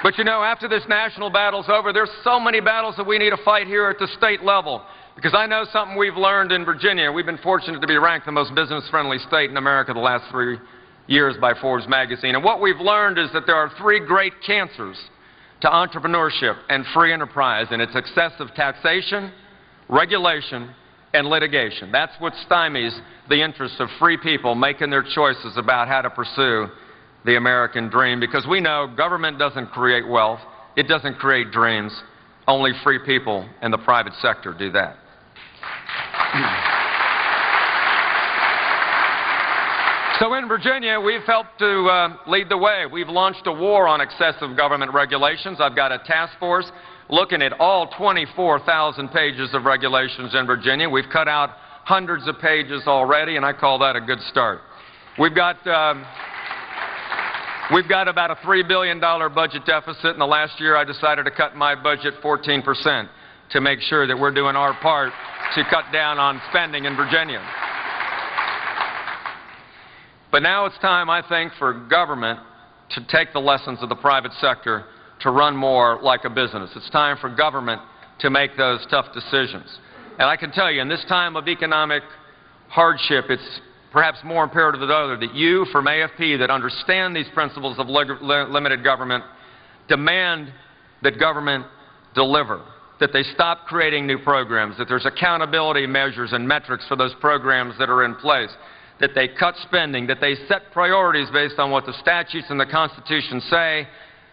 But you know, after this national battle's over, there's so many battles that we need to fight here at the state level. Because I know something we've learned in Virginia. We've been fortunate to be ranked the most business-friendly state in America the last 3 years by Forbes magazine. And what we've learned is that there are 3 great cancers to entrepreneurship and free enterprise, and it's excessive taxation, regulation, and litigation. That's what stymies the interests of free people making their choices about how to pursue the American dream, because we know government doesn't create wealth, it doesn't create dreams. Only free people and the private sector do that. So in Virginia, we've helped to lead the way. We've launched a war on excessive government regulations. I've got a task force looking at all 24,000 pages of regulations in Virginia. We've cut out hundreds of pages already, and I call that a good start. We've got about a $3 billion budget deficit. In the last year, I decided to cut my budget 14% to make sure that we're doing our part to cut down on spending in Virginia. But now it's time, I think, for government to take the lessons of the private sector to run more like a business. It's time for government to make those tough decisions. And I can tell you, in this time of economic hardship, it's perhaps more imperative than ever that you, from AFP, that understand these principles of limited government, demand that government deliver, that they stop creating new programs, that there's accountability measures and metrics for those programs that are in place, that they cut spending, that they set priorities based on what the statutes and the Constitution say,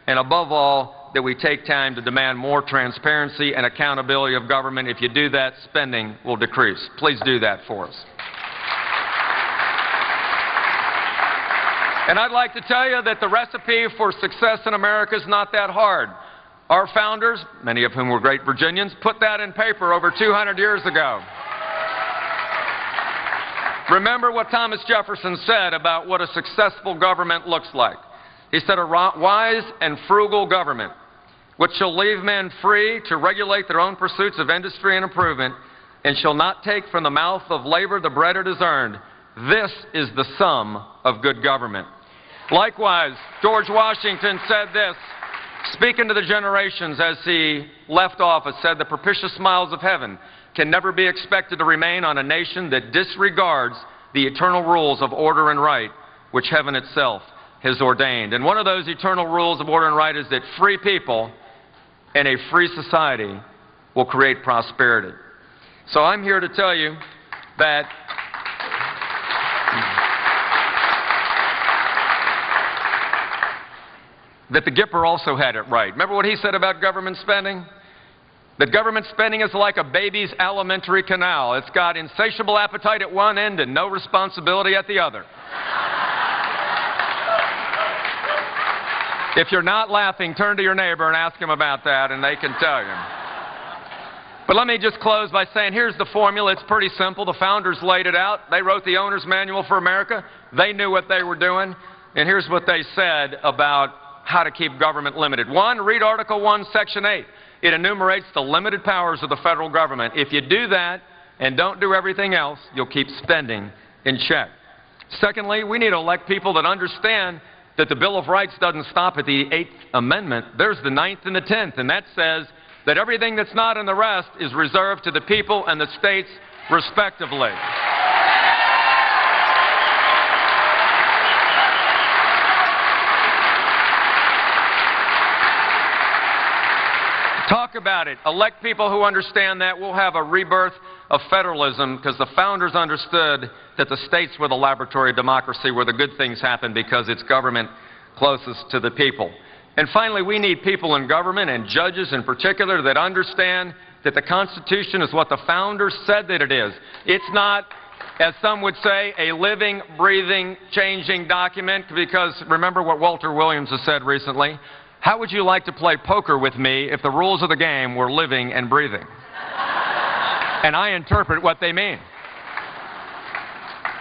and above all, that we take time to demand more transparency and accountability of government. If you do that, spending will decrease. Please do that for us. And I'd like to tell you that the recipe for success in America is not that hard. Our founders, many of whom were great Virginians, put that in paper over 200 years ago. Remember what Thomas Jefferson said about what a successful government looks like. He said, a wise and frugal government, which shall leave men free to regulate their own pursuits of industry and improvement, and shall not take from the mouth of labor the bread it has earned. This is the sum of good government. Likewise, George Washington said this, speaking to the generations as he left office, said, the propitious smiles of heaven can never be expected to remain on a nation that disregards the eternal rules of order and right, which heaven itself has ordained. And one of those eternal rules of order and right is that free people and a free society will create prosperity. So I'm here to tell you that the Gipper also had it right. Remember what he said about government spending? That government spending is like a baby's alimentary canal. It's got insatiable appetite at one end and no responsibility at the other. If you're not laughing, turn to your neighbor and ask him about that, and they can tell you. But let me just close by saying here's the formula. It's pretty simple. The founders laid it out. They wrote the Owner's Manual for America. They knew what they were doing. And here's what they said about how to keep government limited. 1, read Article 1, Section 8. It enumerates the limited powers of the federal government. If you do that and don't do everything else, you'll keep spending in check. Secondly, we need to elect people that understand that the Bill of Rights doesn't stop at the 8th Amendment. There's the 9th and the 10th, and that says that everything that's not in the rest is reserved to the people and the states respectively. Talk about it. Elect people who understand that. We'll have a rebirth of federalism because the founders understood that the states were the laboratory of democracy where the good things happen because it's government closest to the people. And finally, we need people in government and judges in particular that understand that the Constitution is what the founders said that it is. It's not, as some would say, a living, breathing, changing document because remember what Walter Williams has said recently. How would you like to play poker with me if the rules of the game were living and breathing? And I interpret what they mean.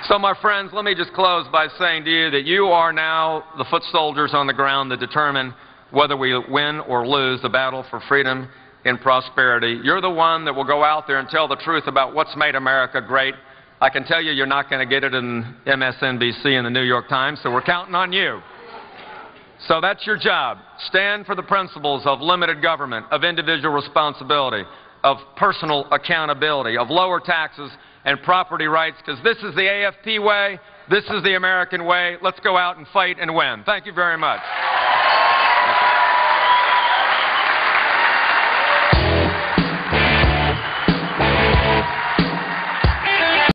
So, my friends, let me just close by saying to you that you are now the foot soldiers on the ground that determine whether we win or lose the battle for freedom and prosperity. You're the one that will go out there and tell the truth about what's made America great. I can tell you you're not going to get it in MSNBC and the New York Times, so we're counting on you. So that's your job. Stand for the principles of limited government, of individual responsibility, of personal accountability, of lower taxes and property rights, because this is the AFP way, this is the American way. Let's go out and fight and win. Thank you very much.